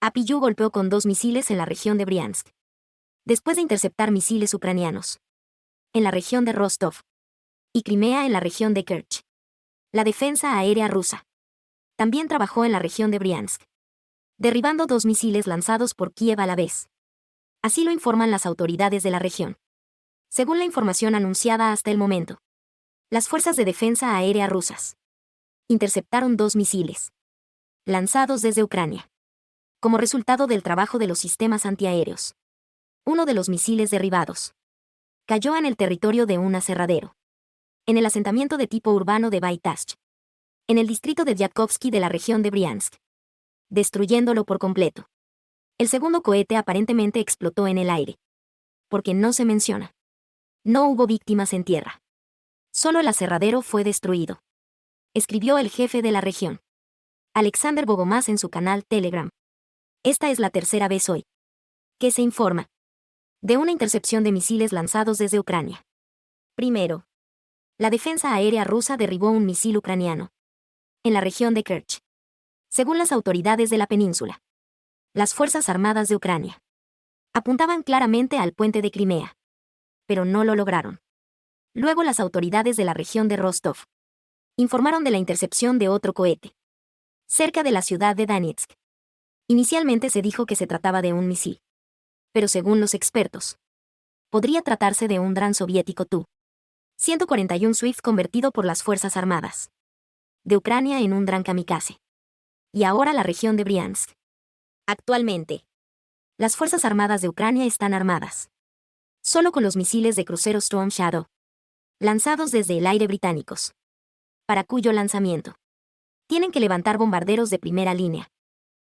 APU golpeó con 2 misiles en la región de Briansk, después de interceptar misiles ucranianos en la región de Rostov y Crimea en la región de Kerch. La defensa aérea rusa también trabajó en la región de Briansk, derribando 2 misiles lanzados por Kiev a la vez. Así lo informan las autoridades de la región. Según la información anunciada hasta el momento, las fuerzas de defensa aérea rusas interceptaron 2 misiles lanzados desde Ucrania, como resultado del trabajo de los sistemas antiaéreos. Uno de los misiles derribados cayó en el territorio de un aserradero, en el asentamiento de tipo urbano de Baitashch, en el distrito de Dyakovsky de la región de Briansk, destruyéndolo por completo. El segundo cohete aparentemente explotó en el aire, porque no se menciona. No hubo víctimas en tierra. Solo el aserradero fue destruido, escribió el jefe de la región, Alexander Bogomaz, en su canal Telegram. Esta es la tercera vez hoy que se informa de una intercepción de misiles lanzados desde Ucrania. Primero, la defensa aérea rusa derribó un misil ucraniano en la región de Kerch. Según las autoridades de la península, las Fuerzas Armadas de Ucrania apuntaban claramente al puente de Crimea, pero no lo lograron. Luego las autoridades de la región de Rostov informaron de la intercepción de otro cohete cerca de la ciudad de Donetsk. Inicialmente se dijo que se trataba de un misil, pero según los expertos, podría tratarse de un dron soviético Tu-141 Swift convertido por las Fuerzas Armadas de Ucrania en un dron kamikaze. Y ahora la región de Briansk. Actualmente, las Fuerzas Armadas de Ucrania están armadas solo con los misiles de crucero Storm Shadow, lanzados desde el aire británicos, para cuyo lanzamiento tienen que levantar bombarderos de primera línea,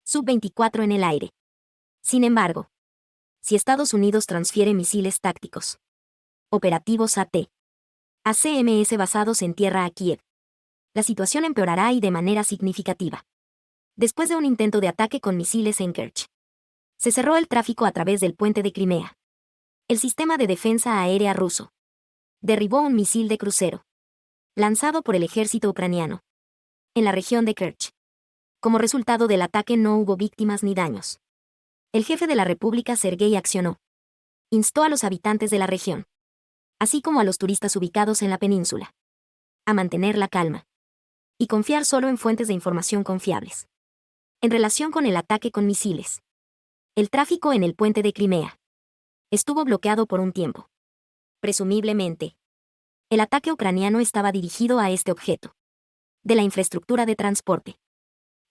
Sub-24 en el aire. Sin embargo, si Estados Unidos transfiere misiles tácticos operativos ACMS basados en tierra a Kiev, la situación empeorará y de manera significativa. Después de un intento de ataque con misiles en Kerch, se cerró el tráfico a través del puente de Crimea. El sistema de defensa aérea ruso derribó un misil de crucero lanzado por el ejército ucraniano en la región de Kerch. Como resultado del ataque no hubo víctimas ni daños. El jefe de la República, Sergei Aksionov, instó a los habitantes de la región, así como a los turistas ubicados en la península, a mantener la calma y confiar solo en fuentes de información confiables. En relación con el ataque con misiles, el tráfico en el puente de Crimea estuvo bloqueado por un tiempo. Presumiblemente, el ataque ucraniano estaba dirigido a este objeto de la infraestructura de transporte.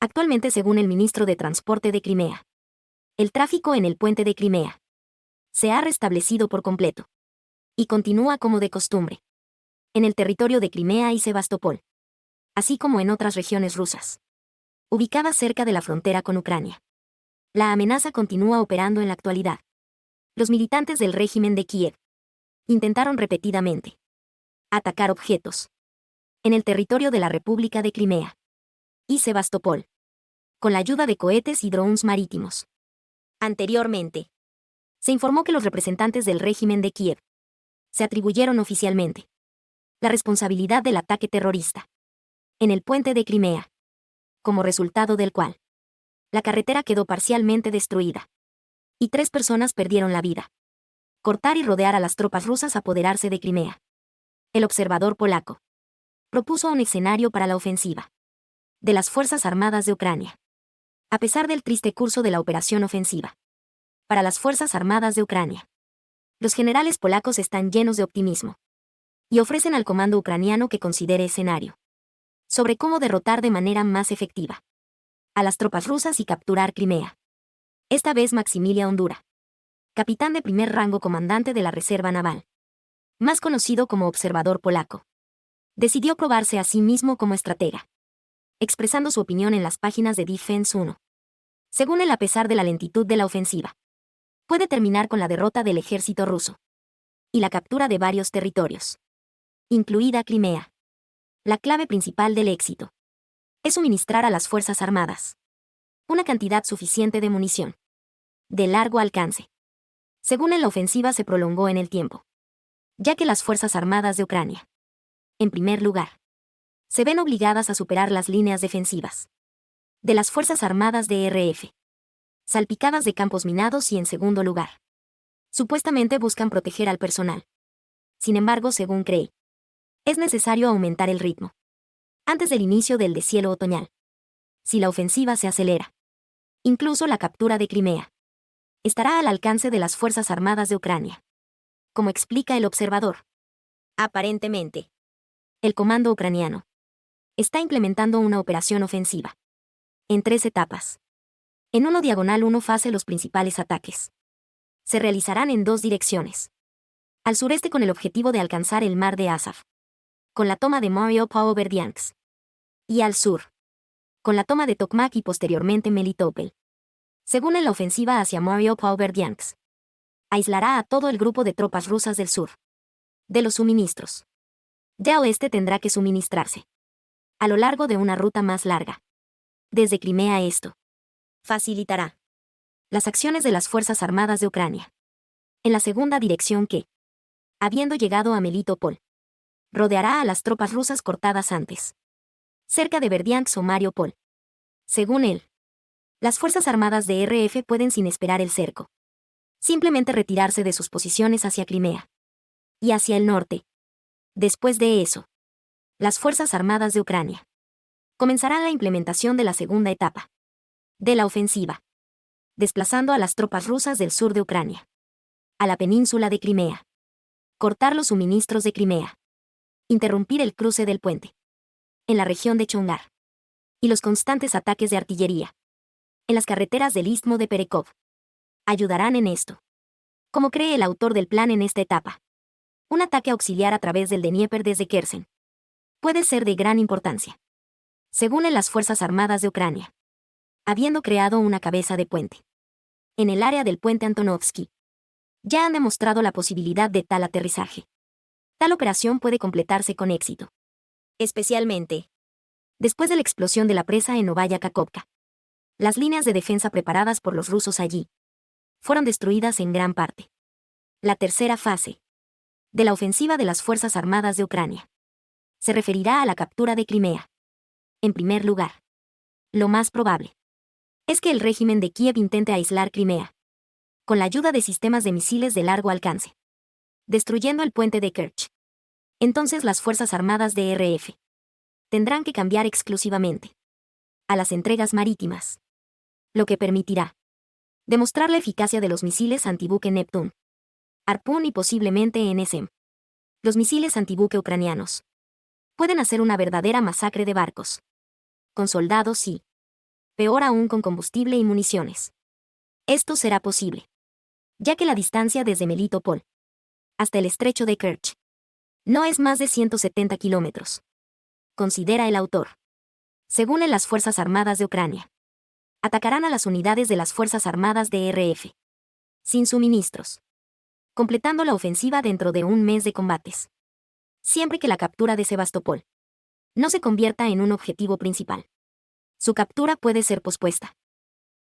Actualmente, según el ministro de Transporte de Crimea, el tráfico en el puente de Crimea se ha restablecido por completo y continúa como de costumbre en el territorio de Crimea y Sebastopol, así como en otras regiones rusas ubicadas cerca de la frontera con Ucrania. La amenaza continúa operando en la actualidad. Los militantes del régimen de Kiev intentaron repetidamente atacar objetos en el territorio de la República de Crimea y Sebastopol, con la ayuda de cohetes y drones marítimos. Anteriormente, se informó que los representantes del régimen de Kiev se atribuyeron oficialmente la responsabilidad del ataque terrorista en el puente de Crimea, como resultado del cual la carretera quedó parcialmente destruida y 3 personas perdieron la vida. Cortar y rodear a las tropas rusas apoderarse de Crimea. El observador polaco propuso un escenario para la ofensiva de las Fuerzas Armadas de Ucrania. A pesar del triste curso de la operación ofensiva para las Fuerzas Armadas de Ucrania, los generales polacos están llenos de optimismo y ofrecen al comando ucraniano que considere escenario sobre cómo derrotar de manera más efectiva a las tropas rusas y capturar Crimea. Esta vez Maximilia Hondura, capitán de primer rango, comandante de la Reserva Naval, más conocido como observador polaco, decidió probarse a sí mismo como estratega, expresando su opinión en las páginas de Defense 1. Según él, a pesar de la lentitud de la ofensiva, puede terminar con la derrota del ejército ruso y la captura de varios territorios, incluida Crimea. La clave principal del éxito es suministrar a las Fuerzas Armadas una cantidad suficiente de munición de largo alcance. Según él, la ofensiva se prolongó en el tiempo, ya que las Fuerzas Armadas de Ucrania, en primer lugar, se ven obligadas a superar las líneas defensivas de las Fuerzas Armadas de RF salpicadas de campos minados y en segundo lugar. Supuestamente buscan proteger al personal. Sin embargo, según cree, es necesario aumentar el ritmo. Antes del inicio del deshielo otoñal. Si la ofensiva se acelera. Incluso la captura de Crimea estará al alcance de las Fuerzas Armadas de Ucrania. Como explica el observador. Aparentemente, el comando ucraniano está implementando una operación ofensiva. En 3 etapas. En 1 diagonal 1 fase los principales ataques se realizarán en 2 direcciones. Al sureste con el objetivo de alcanzar el mar de Azov, con la toma de Mariupol-Berdiansk. Y al sur, con la toma de Tokmak y posteriormente Melitopol. Según en la ofensiva hacia Mariupol-Berdiansk, aislará a todo el grupo de tropas rusas del sur de los suministros. Ya oeste tendrá que suministrarse a lo largo de una ruta más larga. Desde Crimea esto facilitará las acciones de las Fuerzas Armadas de Ucrania. En la segunda dirección que, habiendo llegado a Melitopol, rodeará a las tropas rusas cortadas antes, cerca de Berdiansk o Mariupol. Según él, las Fuerzas Armadas de RF pueden sin esperar el cerco, simplemente retirarse de sus posiciones hacia Crimea y hacia el norte. Después de eso, las Fuerzas Armadas de Ucrania comenzarán la implementación de la segunda etapa de la ofensiva, desplazando a las tropas rusas del sur de Ucrania a la península de Crimea, cortar los suministros de Crimea, interrumpir el cruce del puente en la región de Chongar y los constantes ataques de artillería en las carreteras del Istmo de Perekov ayudarán en esto. Como cree el autor del plan en esta etapa, un ataque auxiliar a través del Dnieper desde Kherson puede ser de gran importancia. Según en las Fuerzas Armadas de Ucrania, habiendo creado una cabeza de puente en el área del puente Antonovsky, ya han demostrado la posibilidad de tal aterrizaje. Tal operación puede completarse con éxito, especialmente después de la explosión de la presa en Novaya Kakhovka. Las líneas de defensa preparadas por los rusos allí fueron destruidas en gran parte. La tercera fase de la ofensiva de las Fuerzas Armadas de Ucrania se referirá a la captura de Crimea. En primer lugar, lo más probable es que el régimen de Kiev intente aislar Crimea con la ayuda de sistemas de misiles de largo alcance, destruyendo el puente de Kerch. Entonces las Fuerzas Armadas de RF tendrán que cambiar exclusivamente a las entregas marítimas, lo que permitirá demostrar la eficacia de los misiles antibuque Neptune, Harpoon y posiblemente NSM. Los misiles antibuque ucranianos pueden hacer una verdadera masacre de barcos, con soldados y, peor aún, con combustible y municiones. Esto será posible, ya que la distancia desde Melitopol hasta el estrecho de Kerch no es más de 170 kilómetros, considera el autor. Según en las Fuerzas Armadas de Ucrania, atacarán a las unidades de las Fuerzas Armadas de RF, sin suministros, completando la ofensiva dentro de un mes de combates. Siempre que la captura de Sebastopol no se convierta en un objetivo principal, su captura puede ser pospuesta.